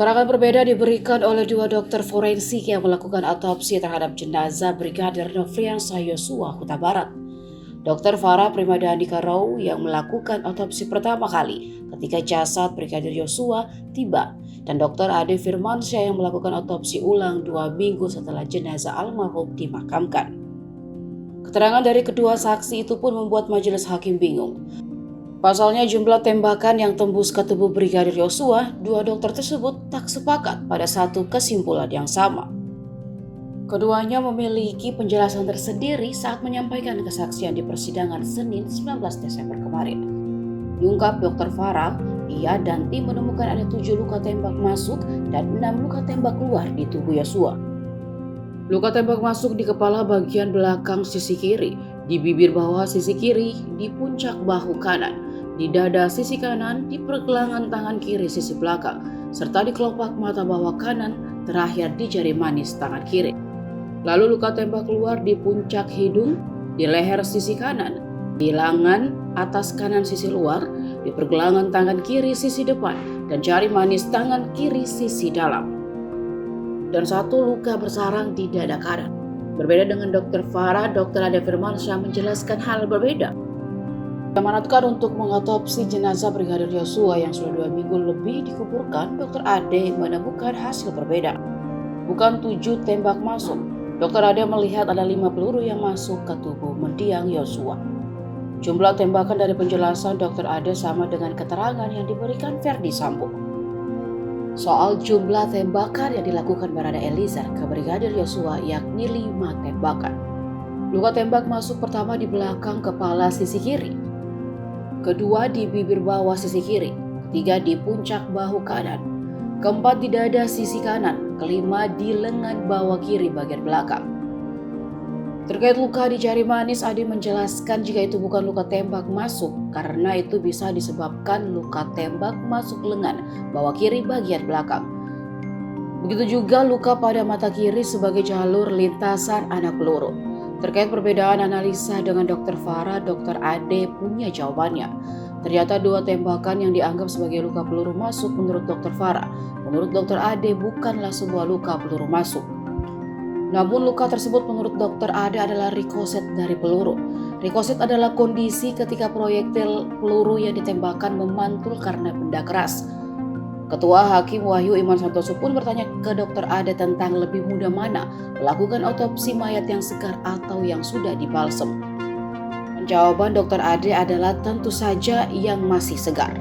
Keterangan berbeda diberikan oleh dua dokter forensik yang melakukan otopsi terhadap jenazah Brigadir Nofriansah Yosua Huta Barat. Dr. Farah Primadani Karau yang melakukan otopsi pertama kali ketika jasad Brigadir Yosua tiba, dan Dr. Ade Firmansyah yang melakukan otopsi ulang 2 minggu setelah jenazah almarhum dimakamkan. Keterangan dari kedua saksi itu pun membuat majelis hakim bingung. Pasalnya jumlah tembakan yang tembus ke tubuh Brigadir Yosua, dua dokter tersebut tak sepakat pada satu kesimpulan yang sama. Keduanya memiliki penjelasan tersendiri saat menyampaikan kesaksian di persidangan Senin 19 Desember kemarin. Diungkap Dr. Farah, ia dan tim menemukan ada 7 luka tembak masuk dan 6 luka tembak keluar di tubuh Yosua. Luka tembak masuk di kepala bagian belakang sisi kiri, di bibir bawah sisi kiri, di puncak bahu kanan, di dada sisi kanan, di pergelangan tangan kiri sisi belakang, serta di kelopak mata bawah kanan, terakhir di jari manis tangan kiri. Lalu luka tembak keluar di puncak hidung, di leher sisi kanan, di lengan atas kanan sisi luar, di pergelangan tangan kiri sisi depan, dan jari manis tangan kiri sisi dalam. Dan 1 luka bersarang di dada kanan. Berbeda dengan Dr. Farah, Dr. Ade Firmansyah menjelaskan hal berbeda. Diamanatkan untuk mengotopsi jenazah Brigadir Yosua yang sudah 2 minggu lebih dikuburkan, Dr. Ade menemukan hasil berbeda. Bukan 7 tembak masuk. Dr. Ade melihat ada 5 peluru yang masuk ke tubuh mendiang Yosua. Jumlah tembakan dari penjelasan Dr. Ade sama dengan keterangan yang diberikan Ferdi Sambo. Soal jumlah tembakan yang dilakukan Barada Eliezer ke Brigadir Yosua yakni 5 tembakan. Luka tembak masuk pertama di belakang kepala sisi kiri, kedua di bibir bawah sisi kiri, ketiga di puncak bahu kanan, keempat di dada sisi kanan, kelima di lengan bawah kiri bagian belakang. Terkait luka di jari manis, Ade menjelaskan jika itu bukan luka tembak masuk karena itu bisa disebabkan luka tembak masuk lengan bawah kiri bagian belakang. Begitu juga luka pada mata kiri sebagai jalur lintasan anak peluru. Terkait perbedaan analisa dengan Dr. Farah, Dr. Ade punya jawabannya. Ternyata 2 tembakan yang dianggap sebagai luka peluru masuk menurut Dr. Farah. Menurut Dr. Ade bukanlah sebuah luka peluru masuk. Namun luka tersebut menurut Dr. Ade adalah rikoset dari peluru. Rikoset adalah kondisi ketika proyektil peluru yang ditembakkan memantul karena benda keras. Ketua Hakim Wahyu Iman Santoso pun bertanya ke Dr. Ade tentang lebih mudah mana melakukan otopsi mayat yang segar atau yang sudah dibalsem. Jawaban Dr. Ade adalah tentu saja yang masih segar.